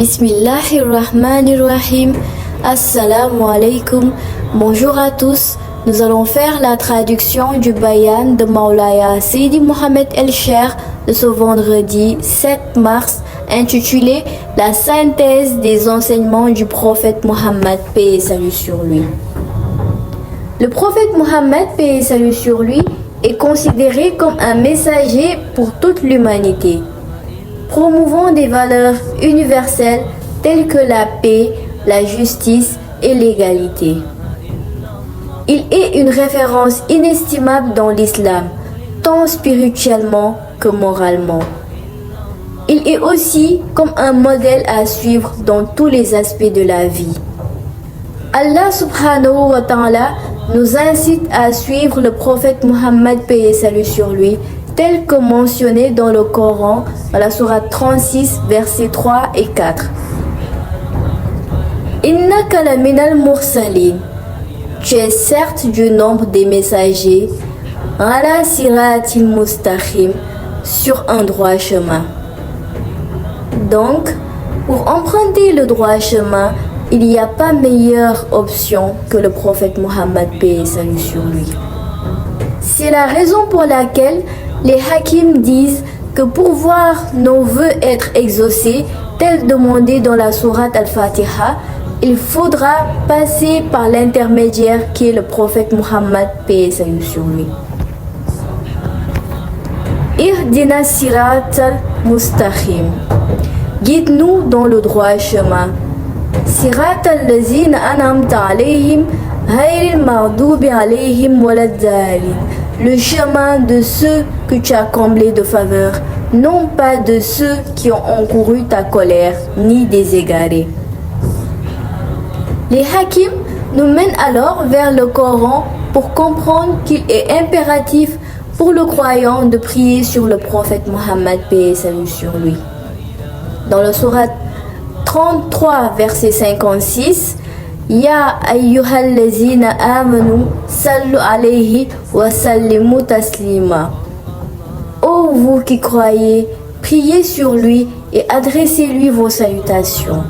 Bismillahirrahmanirrahim. Assalamu alaikum. Bonjour à tous. Nous allons faire la traduction du bayan de Maulaya Sidi Mohamed El-Cher de ce vendredi 7 mars intitulé La synthèse des enseignements du prophète Mohammed, paix et salut sur lui. Le prophète Mohammed, paix et salut sur lui, est considéré comme un messager pour toute l'humanité, promouvant des valeurs universelles telles que la paix, la justice et l'égalité. Il est une référence inestimable dans l'islam, tant spirituellement que moralement. Il est aussi comme un modèle à suivre dans tous les aspects de la vie. Allah subhanahu wa ta'ala nous incite à suivre le prophète Mohammed, paix et salut sur lui, tel que mentionné dans le Coran, dans la sourate 36, versets 3 et 4. Innaka la minal mursalin. Tu es certes du nombre des messagers, ala siratil mustaqim, sur un droit chemin. Donc, pour emprunter le droit chemin, il n'y a pas meilleure option que le prophète Mohammed, paix et salut sur lui. C'est la raison pour laquelle les hakims disent que pour voir nos vœux être exaucés, tel demandé dans la sourate Al-Fatiha, il faudra passer par l'intermédiaire qui est le prophète Mohammed, paix et salut sur lui. Ihdina siratal mustaqim. Guide-nous dans le droit chemin. Siratal lazina an'amta alayhim ghayril maghdubi alayhim waladdallin. Le chemin de ceux que tu as comblés de faveur, non pas de ceux qui ont encouru ta colère, ni des égarés. Les hakims nous mènent alors vers le Coran pour comprendre qu'il est impératif pour le croyant de prier sur le prophète Mohammed, paix et salut sur lui. Dans le sourate 33, verset 56, Ya ayyuhallazina amanu sallu alayhi wa sallimu taslima. Ô vous qui croyez, priez sur lui et adressez-lui vos salutations.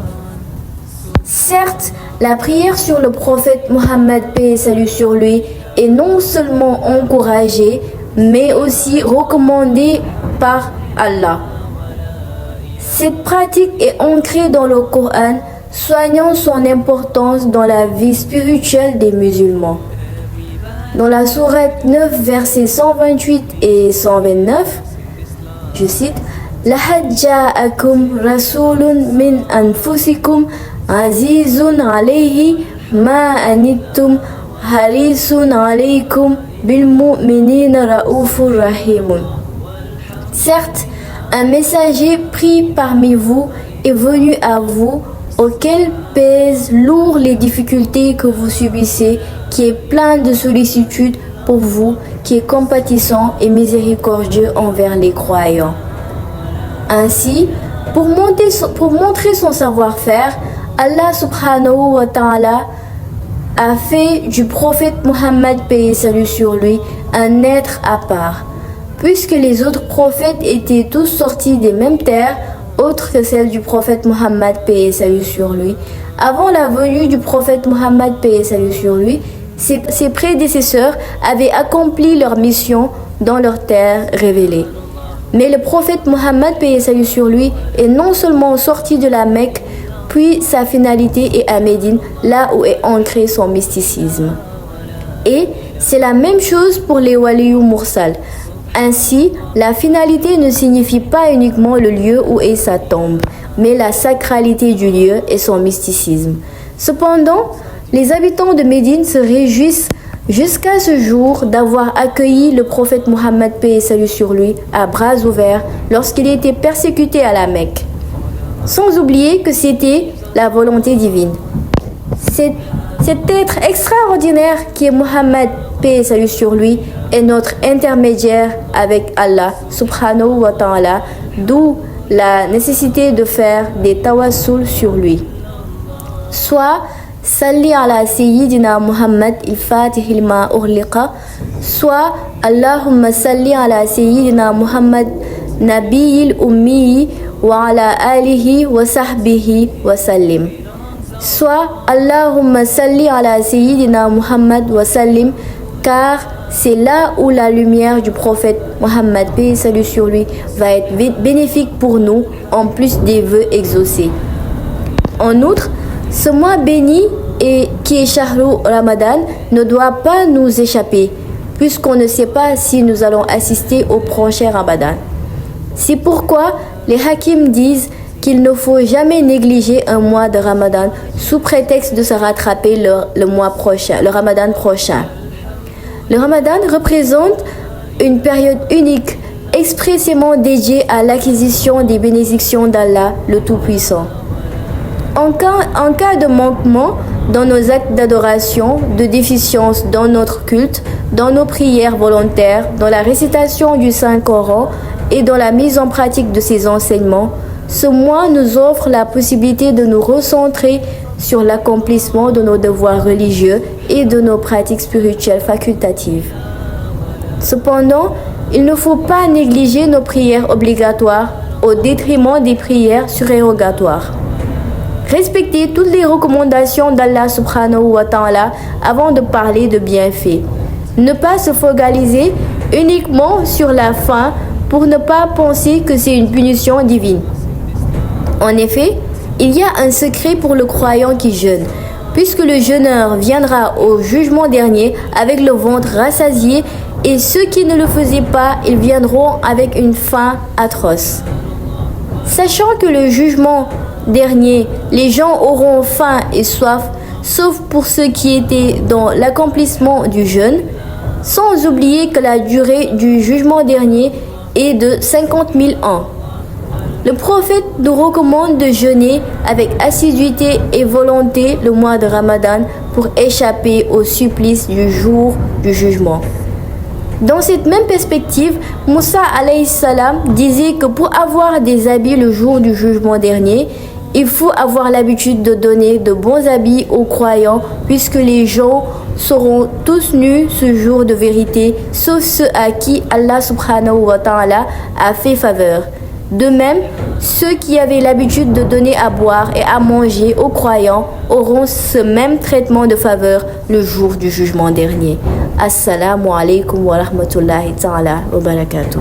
Certes, la prière sur le prophète Mohammed, paix et salut sur lui, est non seulement encouragée, mais aussi recommandée par Allah. Cette pratique est ancrée dans le Coran, soignant son importance dans la vie spirituelle des musulmans. Dans la sourate 9, versets 128 et 129, je cite, Laqad ja'akum rasulun min anfusikum azizun alayhi ma anittum harisun alaykum bil mu'minina raoufur rahimun. Certes, un messager pris parmi vous est venu à vous, auquel pèsent lourd les difficultés que vous subissez, qui est plein de sollicitude pour vous, qui est compatissant et miséricordieux envers les croyants. Ainsi, pour montrer son savoir-faire, Allah subhanahu wa ta'ala a fait du prophète Mohammed, paix et salut sur lui, un être à part. Puisque les autres prophètes étaient tous sortis des mêmes terres, autres que celle du prophète Mohammed, paix et salut sur lui. Avant la venue du prophète Mohammed, paix et salut sur lui, ses prédécesseurs avaient accompli leur mission dans leur terre révélée. Mais le prophète Mohammed, paix et salut sur lui, est non seulement sorti de la Mecque, puis sa finalité est à Médine, là où est ancré son mysticisme. Et c'est la même chose pour les waliyou mursal. Ainsi, la finalité ne signifie pas uniquement le lieu où est sa tombe, mais la sacralité du lieu et son mysticisme. Cependant, les habitants de Médine se réjouissent jusqu'à ce jour d'avoir accueilli le prophète Mohammed, paix et salut sur lui, à bras ouverts lorsqu'il était persécuté à la Mecque. Sans oublier que c'était la volonté divine. Cet être extraordinaire qui est Mohammed, paix et salut sur lui, est notre intermédiaire avec Allah subhanahu wa ta'ala, d'où la nécessité de faire des tawassul sur lui. Soit Salli ala Sayyidina Muhammad il-Fatih il-Ma ughliqa, soit Allahumma salli ala Sayyidina Muhammad Nabiyil Ummi wa ala alihi wa sahbihi wa sallim. Soit Allahumma salli ala Sayyidina Muhammad wa sallim, car c'est là où la lumière du prophète Mohammed, paix et salut sur lui, va être bénéfique pour nous, en plus des vœux exaucés. En outre, ce mois béni et qui est Shahru Ramadan ne doit pas nous échapper, puisqu'on ne sait pas si nous allons assister au prochain Ramadan. C'est pourquoi les hakims disent qu'il ne faut jamais négliger un mois de Ramadan sous prétexte de se rattraper le mois prochain, le Ramadan prochain. Le Ramadan représente une période unique, expressément dédiée à l'acquisition des bénédictions d'Allah, le Tout-Puissant. En cas de manquement dans nos actes d'adoration, de déficience dans notre culte, dans nos prières volontaires, dans la récitation du Saint-Coran et dans la mise en pratique de ses enseignements, ce mois nous offre la possibilité de nous recentrer sur l'accomplissement de nos devoirs religieux et de nos pratiques spirituelles facultatives. Cependant, il ne faut pas négliger nos prières obligatoires au détriment des prières surérogatoires. Respecter toutes les recommandations d'Allah subhanahu wa ta'ala avant de parler de bienfaits. Ne pas se focaliser uniquement sur la faim pour ne pas penser que c'est une punition divine. En effet, il y a un secret pour le croyant qui jeûne, puisque le jeûneur viendra au jugement dernier avec le ventre rassasié, et ceux qui ne le faisaient pas, ils viendront avec une faim atroce. Sachant que le jugement dernier, les gens auront faim et soif, sauf pour ceux qui étaient dans l'accomplissement du jeûne, sans oublier que la durée du jugement dernier est de 50 000 ans. Le prophète nous recommande de jeûner avec assiduité et volonté le mois de Ramadan pour échapper au supplice du jour du jugement. Dans cette même perspective, Moussa alayhi salam disait que pour avoir des habits le jour du jugement dernier, il faut avoir l'habitude de donner de bons habits aux croyants, puisque les gens seront tous nus ce jour de vérité, sauf ceux à qui Allah subhanahu wa ta'ala a fait faveur. De même, ceux qui avaient l'habitude de donner à boire et à manger aux croyants auront ce même traitement de faveur le jour du jugement dernier. Assalamu alaikum wa rahmatullahi ta'ala wa barakatuh.